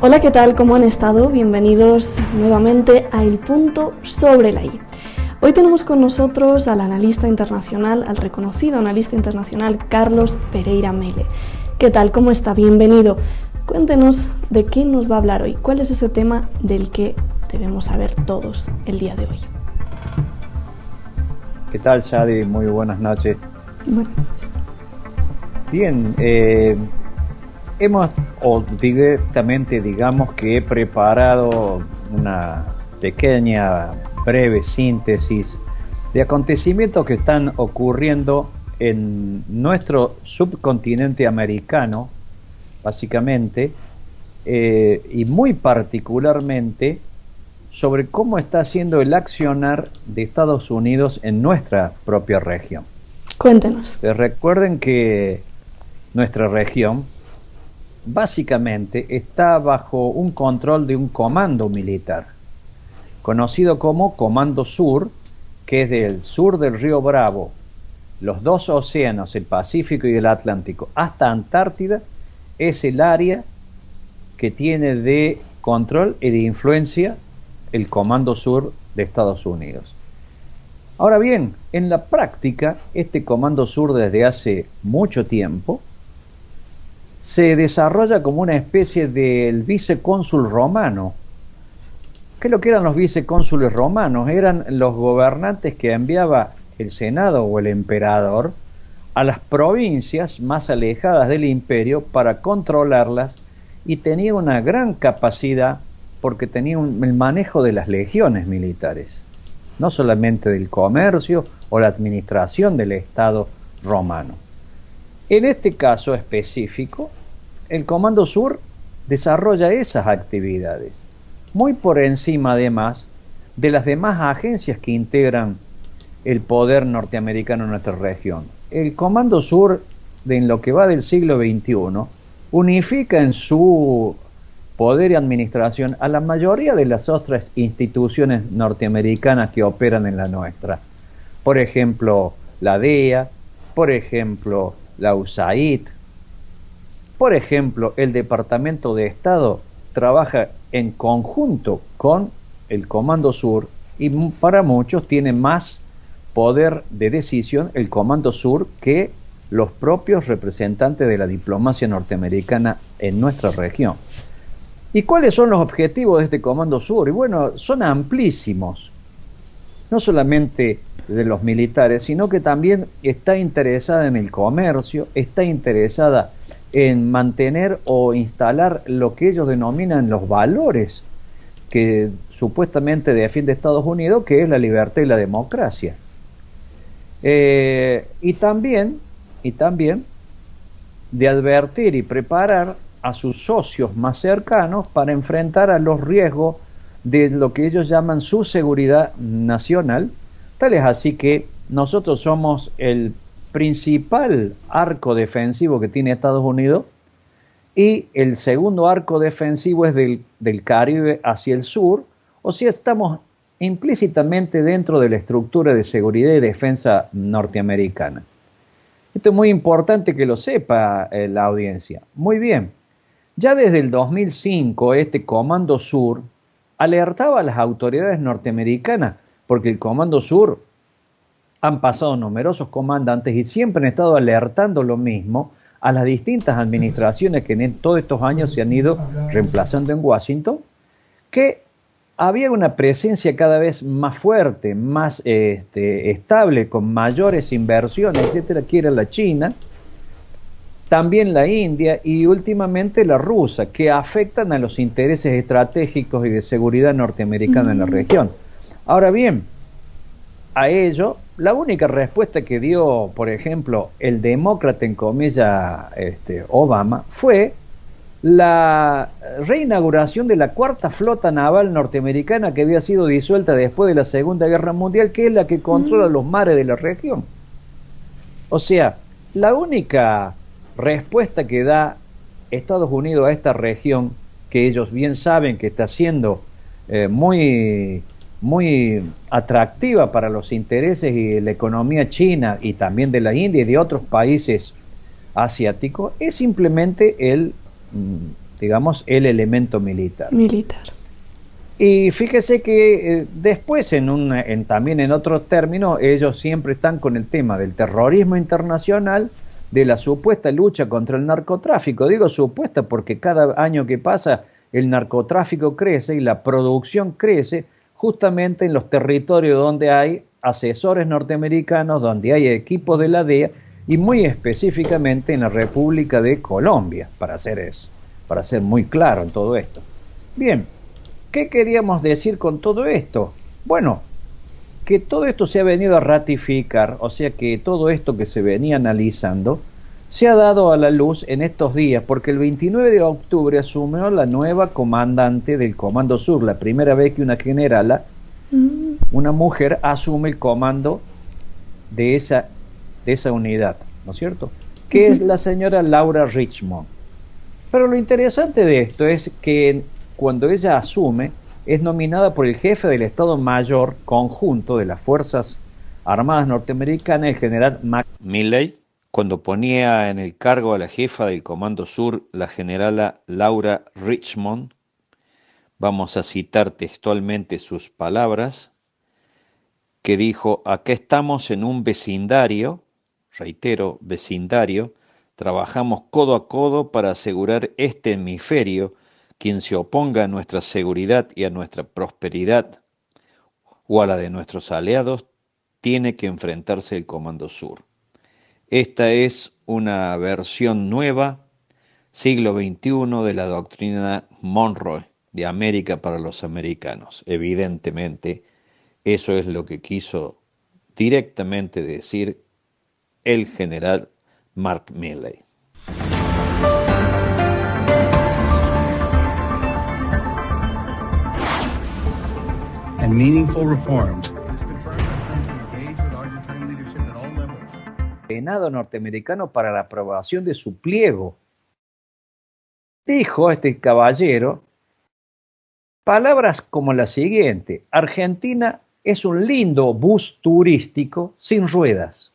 Hola, ¿qué tal? ¿Cómo han estado? Bienvenidos nuevamente a El Punto sobre la I. Hoy tenemos con nosotros al analista internacional, al reconocido analista internacional Carlos Pereira Mele. ¿Qué tal? ¿Cómo está? Bienvenido. Cuéntenos de qué nos va a hablar hoy. ¿Cuál es ese tema del que debemos saber todos el día de hoy? ¿Qué tal, Shadi? Muy buenas noches. Buenas noches. Bien, directamente digamos que he preparado una pequeña, breve síntesis de acontecimientos que están ocurriendo en nuestro subcontinente americano, básicamente, y muy particularmente sobre cómo está haciendo el accionar de Estados Unidos en nuestra propia región. Cuéntenos. Recuerden que nuestra región básicamente está bajo un control de un comando militar, conocido como Comando Sur, que es del sur del río Bravo, los dos océanos, el Pacífico y el Atlántico, hasta Antártida, es el área que tiene de control y de influencia el Comando Sur de Estados Unidos. Ahora bien, en la práctica, este Comando Sur desde hace mucho tiempo se desarrolla como una especie del vicecónsul romano. ¿Qué es lo que eran los vicecónsules romanos? Eran los gobernantes que enviaba el Senado o el emperador a las provincias más alejadas del imperio para controlarlas, y tenía una gran capacidad porque tenía el manejo de las legiones militares, no solamente del comercio o la administración del Estado romano. En este caso específico, el Comando Sur desarrolla esas actividades, muy por encima además de las demás agencias que integran el poder norteamericano en nuestra región. El Comando Sur, en lo que va del siglo XXI, unifica en su poder y administración a la mayoría de las otras instituciones norteamericanas que operan en la nuestra. Por ejemplo, la DEA, por ejemplo, la USAID, por ejemplo, el Departamento de Estado trabaja en conjunto con el Comando Sur, y para muchos tiene más poder de decisión el Comando Sur que los propios representantes de la diplomacia norteamericana en nuestra región. ¿Y cuáles son los objetivos de este Comando Sur? Y bueno, son amplísimos, no solamente de los militares, sino que también está interesada en el comercio, está interesada en mantener o instalar lo que ellos denominan los valores que supuestamente defiende Estados Unidos, que es la libertad y la democracia. Y también de advertir y preparar a sus socios más cercanos para enfrentar a los riesgos de lo que ellos llaman su seguridad nacional. Tal es así que nosotros somos el principal arco defensivo que tiene Estados Unidos, y el segundo arco defensivo es del Caribe hacia el sur. O sea, estamos implícitamente dentro de la estructura de seguridad y defensa norteamericana. Esto es muy importante que lo sepa la audiencia. Muy bien, ya desde el 2005 este Comando Sur alertaba a las autoridades norteamericanas, porque el Comando Sur han pasado numerosos comandantes y siempre han estado alertando lo mismo a las distintas administraciones que en todos estos años se han ido reemplazando en Washington, que había una presencia cada vez más fuerte, más estable, con mayores inversiones, etcétera, que era la China, también la India y últimamente la rusa, que afectan a los intereses estratégicos y de seguridad norteamericana en la región. Ahora bien, a ello, la única respuesta que dio, por ejemplo, el demócrata, en comillas, Obama, fue la reinauguración de la cuarta flota naval norteamericana, que había sido disuelta después de la Segunda Guerra Mundial, que es la que controla los mares de la región. O sea, la única respuesta que da Estados Unidos a esta región, que ellos bien saben que está siendo muy atractiva para los intereses y la economía china y también de la India y de otros países asiáticos, es simplemente el digamos, el elemento militar. Militar. Y fíjese que después, también en otros términos, ellos siempre están con el tema del terrorismo internacional, de la supuesta lucha contra el narcotráfico. Digo supuesta porque cada año que pasa el narcotráfico crece y la producción crece justamente en los territorios donde hay asesores norteamericanos, donde hay equipos de la DEA y muy específicamente en la República de Colombia, para ser muy claro en todo esto. Bien. ¿Qué queríamos decir con todo esto? Bueno, que todo esto se ha venido a ratificar, o sea que todo esto que se venía analizando se ha dado a la luz en estos días, porque el 29 de octubre asumió la nueva comandante del Comando Sur, la primera vez que una generala, una mujer, asume el comando de esa unidad, ¿no es cierto? Que es la señora Laura Richmond. Pero lo interesante de esto es que cuando ella asume, es nominada por el jefe del Estado Mayor Conjunto de las Fuerzas Armadas Norteamericanas, el general Milley, cuando ponía en el cargo a la jefa del Comando Sur, la generala Laura Richmond. Vamos a citar textualmente sus palabras, que dijo: acá estamos en un vecindario, reitero, vecindario, trabajamos codo a codo para asegurar este hemisferio. Quien se oponga a nuestra seguridad y a nuestra prosperidad o a la de nuestros aliados tiene que enfrentarse al Comando Sur. Esta es una versión nueva, siglo XXI, de la doctrina Monroe de América para los americanos. Evidentemente, eso es lo que quiso directamente decir el general Mark Milley. And meaningful reforms. Senado norteamericano para la aprobación de su pliego. Dijo este caballero palabras como la siguiente: Argentina es un lindo bus turístico sin ruedas.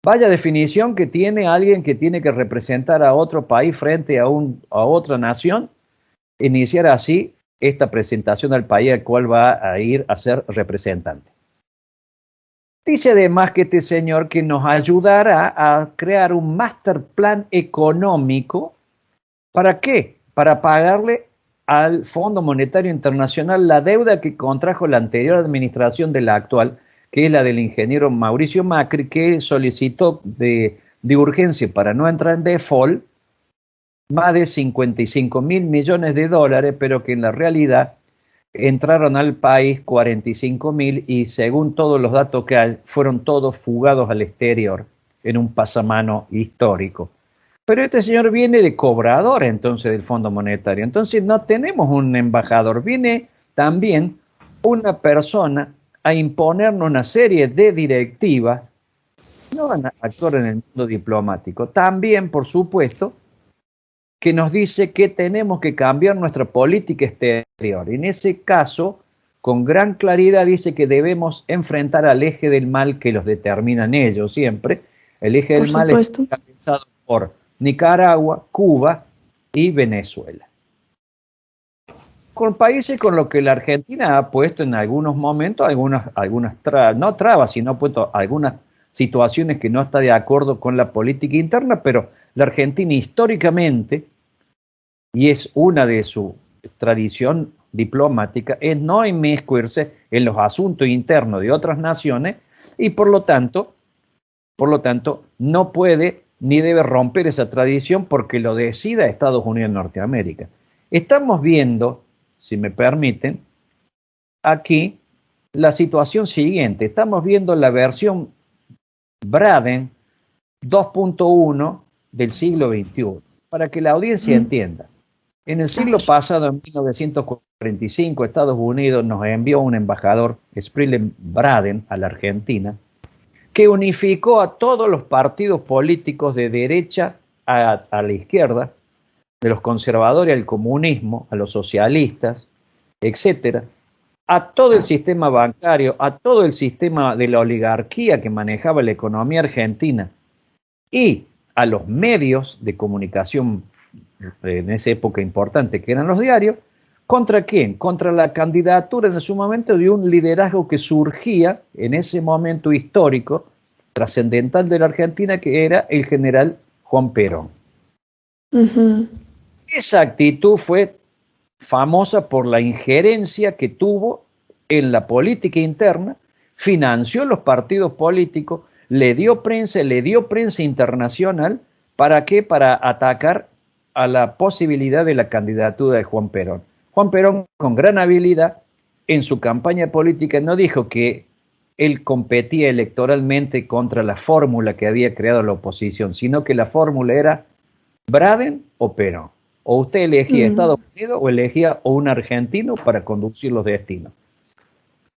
Vaya definición que tiene alguien que tiene que representar a otro país frente a otra nación, iniciar así esta presentación al país al cual va a ir a ser representante. Dice además que este señor que nos ayudará a crear un master plan económico. ¿Para qué? Para pagarle al Fondo Monetario Internacional la deuda que contrajo la anterior administración de la actual, que es la del ingeniero Mauricio Macri, que solicitó de urgencia para no entrar en default más de 55 mil millones de dólares, pero que en la realidad entraron al país 45 mil y según todos los datos que hay, fueron todos fugados al exterior en un pasamano histórico. Pero este señor viene de cobrador entonces del Fondo Monetario, entonces no tenemos un embajador, viene también una persona a imponernos una serie de directivas, no van a actuar en el mundo diplomático, también por supuesto que nos dice que tenemos que cambiar nuestra política exterior. En ese caso, con gran claridad dice que debemos enfrentar al eje del mal que los determinan ellos siempre. El eje del mal es encabezado por Nicaragua, Cuba y Venezuela. Con países con los que la Argentina ha puesto en algunos momentos algunas trabas, sino ha puesto algunas situaciones que no está de acuerdo con la política interna, pero la Argentina históricamente, y es una de su tradición diplomática, es no inmiscuirse en los asuntos internos de otras naciones y por lo tanto no puede ni debe romper esa tradición porque lo decida Estados Unidos de Norteamérica. Estamos viendo, si me permiten, aquí la situación siguiente. Estamos viendo la versión Braden 2.1 del siglo XXI, para que la audiencia entienda. En el siglo pasado, en 1945, Estados Unidos nos envió un embajador, Sprillen Braden, a la Argentina, que unificó a todos los partidos políticos de derecha a la izquierda, de los conservadores al comunismo, a los socialistas, etcétera, a todo el sistema bancario, a todo el sistema de la oligarquía que manejaba la economía argentina y a los medios de comunicación en esa época importante, que eran los diarios. ¿Contra quién? Contra la candidatura en su momento de un liderazgo que surgía en ese momento histórico, trascendental de la Argentina, que era el general Juan Perón. Ujú. Esa actitud fue famosa por la injerencia que tuvo en la política interna, financió los partidos políticos, le dio prensa internacional. ¿Para qué? Para atacar a la posibilidad de la candidatura de Juan Perón. Juan Perón, con gran habilidad, en su campaña política no dijo que él competía electoralmente contra la fórmula que había creado la oposición, sino que la fórmula era Braden o Perón. O usted elegía Estados Unidos o elegía a un argentino para conducir los destinos.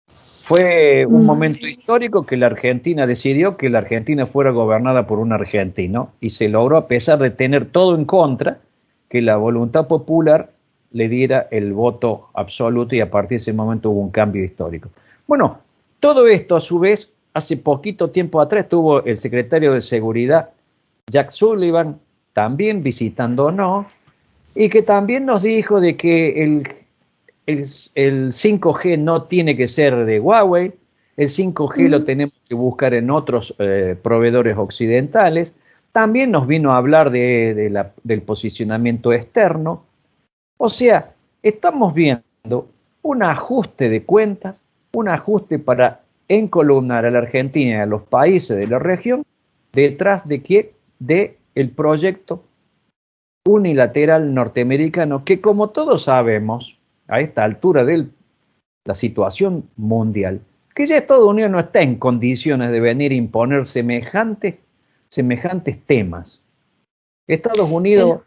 Fue un momento histórico que la Argentina decidió que la Argentina fuera gobernada por un argentino y se logró, a pesar de tener todo en contra, que la voluntad popular le diera el voto absoluto, y a partir de ese momento hubo un cambio histórico. Bueno, todo esto a su vez, hace poquito tiempo atrás estuvo el secretario de Seguridad, Jack Sullivan, también visitándonos, y que también nos dijo de que el 5G no tiene que ser de Huawei, el 5G lo tenemos que buscar en otros proveedores occidentales. También nos vino a hablar del posicionamiento externo. O sea, estamos viendo un ajuste de cuentas, un ajuste para encolumnar a la Argentina y a los países de la región detrás de qué, de el proyecto unilateral norteamericano, que como todos sabemos, a esta altura de la situación mundial, que ya Estados Unidos no está en condiciones de venir a imponer semejantes temas. Estados Unidos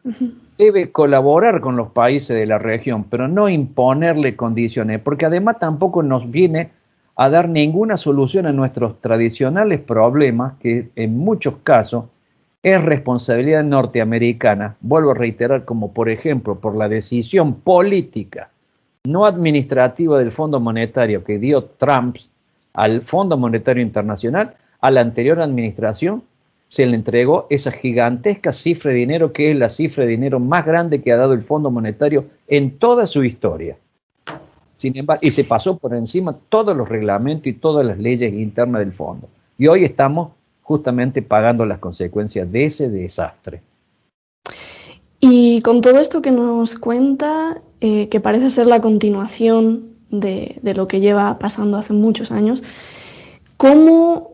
debe colaborar con los países de la región, pero no imponerle condiciones, porque además tampoco nos viene a dar ninguna solución a nuestros tradicionales problemas, que en muchos casos es responsabilidad norteamericana. Vuelvo a reiterar, como por ejemplo por la decisión política, no administrativa del Fondo Monetario que dio Trump al Fondo Monetario Internacional. A la anterior administración se le entregó esa gigantesca cifra de dinero, que es la cifra de dinero más grande que ha dado el Fondo Monetario en toda su historia. Sin embargo, y se pasó por encima todos los reglamentos y todas las leyes internas del fondo. Y hoy estamos justamente pagando las consecuencias de ese desastre. Y con todo esto que nos cuenta, que parece ser la continuación de lo que lleva pasando hace muchos años, ¿cómo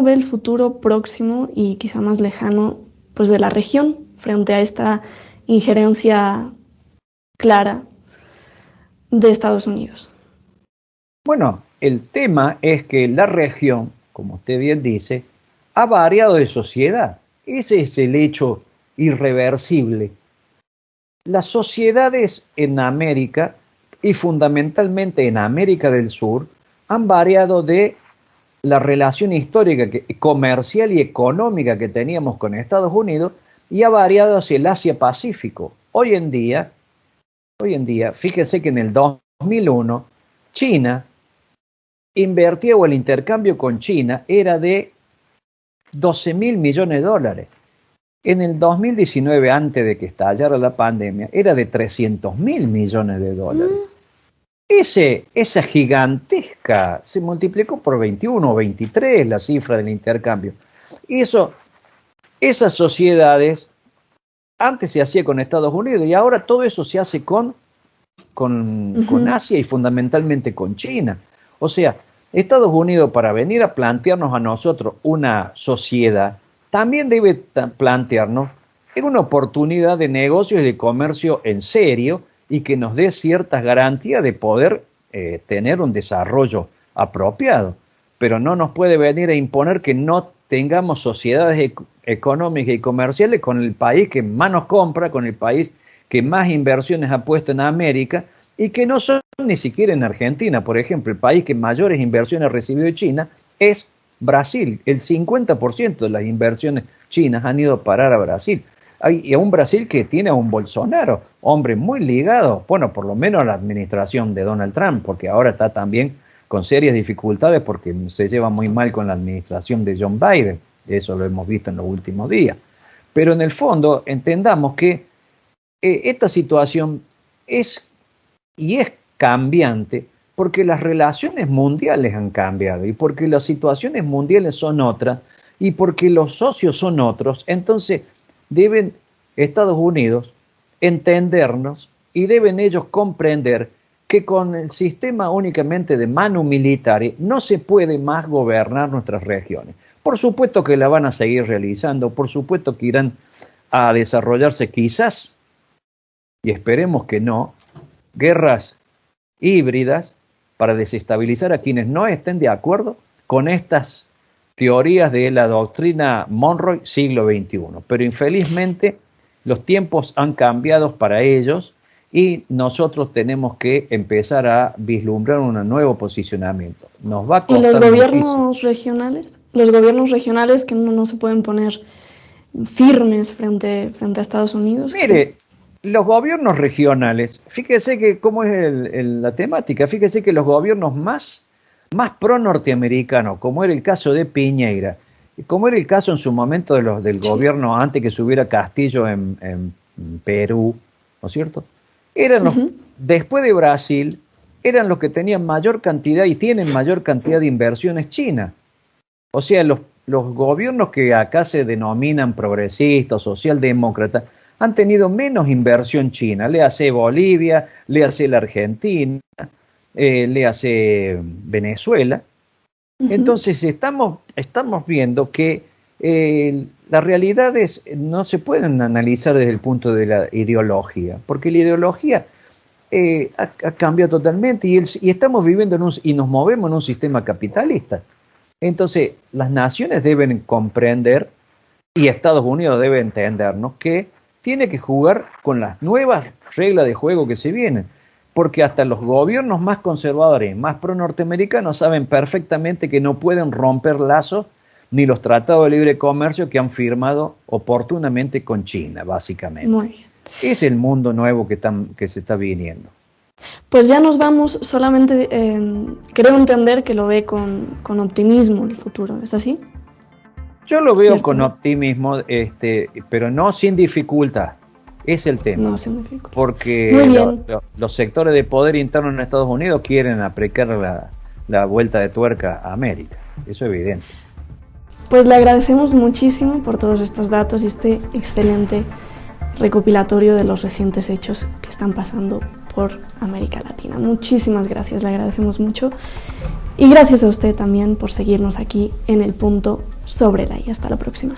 ve el futuro próximo y quizá más lejano, pues, de la región frente a esta injerencia clara de Estados Unidos? Bueno, el tema es que la región, como usted bien dice, ha variado de sociedad. Ese es el hecho irreversible. Las sociedades en América, y fundamentalmente en América del Sur, han variado de la relación histórica, comercial y económica que teníamos con Estados Unidos, y ha variado hacia el Asia-Pacífico. Hoy en día, fíjense que en el 2001, China invertía, o el intercambio con China era de 12.000 millones de dólares. En el 2019, antes de que estallara la pandemia, era de 300.000 millones de dólares. Esa gigantesca se multiplicó por 21 o 23 la cifra del intercambio. Y esas sociedades antes se hacía con Estados Unidos, y ahora todo eso se hace con Asia y fundamentalmente con China. O sea, Estados Unidos, para venir a plantearnos a nosotros una sociedad, también debe plantearnos en una oportunidad de negocios y de comercio en serio, y que nos dé ciertas garantías de poder tener un desarrollo apropiado. Pero no nos puede venir a imponer que no tengamos sociedades económicas y comerciales con el país que más nos compra, con el país que más inversiones ha puesto en América, y que no son ni siquiera en Argentina. Por ejemplo, el país que mayores inversiones recibió de China es Brasil. El 50% de las inversiones chinas han ido a parar a Brasil. Y a un Brasil que tiene a un Bolsonaro, hombre muy ligado, bueno, por lo menos a la administración de Donald Trump, porque ahora está también con serias dificultades porque se lleva muy mal con la administración de John Biden. Eso lo hemos visto en los últimos días. Pero en el fondo entendamos que esta situación es cambiante porque las relaciones mundiales han cambiado y porque las situaciones mundiales son otras y porque los socios son otros. Entonces deben Estados Unidos entendernos y deben ellos comprender que con el sistema únicamente de manu militari no se puede más gobernar nuestras regiones. Por supuesto que la van a seguir realizando, por supuesto que irán a desarrollarse quizás, y esperemos que no, guerras híbridas para desestabilizar a quienes no estén de acuerdo con estas teorías de la doctrina Monroe siglo XXI. Pero infelizmente los tiempos han cambiado para ellos y nosotros tenemos que empezar a vislumbrar un nuevo posicionamiento. Nos va a costar. ¿Y los gobiernos regionales? Los gobiernos regionales que no se pueden poner firmes frente a Estados Unidos. Mire, los gobiernos regionales, fíjese que cómo es la temática, fíjese que los gobiernos más pro-norteamericanos, como era el caso de Piñera, como era el caso en su momento del gobierno antes que subiera Castillo en Perú, ¿no es cierto? Eran los, después de Brasil, eran los que tenían mayor cantidad y tienen mayor cantidad de inversiones chinas. O sea, los gobiernos que acá se denominan progresistas, socialdemócratas, han tenido menos inversión china. Le hace Bolivia, le hace la Argentina, le hace Venezuela. Entonces estamos viendo que las realidades no se pueden analizar desde el punto de la ideología, porque la ideología ha cambiado totalmente y estamos viviendo y nos movemos en un sistema capitalista. Entonces las naciones deben comprender y Estados Unidos debe entendernos que tiene que jugar con las nuevas reglas de juego que se vienen, porque hasta los gobiernos más conservadores, más pro-norteamericanos saben perfectamente que no pueden romper lazos ni los tratados de libre comercio que han firmado oportunamente con China, básicamente. Muy bien. Es el mundo nuevo que se está viniendo. Pues ya nos vamos, solamente creo entender que lo ve con optimismo el futuro, ¿es así? Yo lo veo ¿Cierto? con optimismo, pero no sin dificultad. Es el tema. No, sin dificultad. Porque los sectores de poder interno en Estados Unidos quieren aplicar la vuelta de tuerca a América. Eso es evidente. Pues le agradecemos muchísimo por todos estos datos y este excelente recopilatorio de los recientes hechos que están pasando por América Latina. Muchísimas gracias, le agradecemos mucho. Y gracias a usted también por seguirnos aquí en El Punto sobre la I. Hasta la próxima.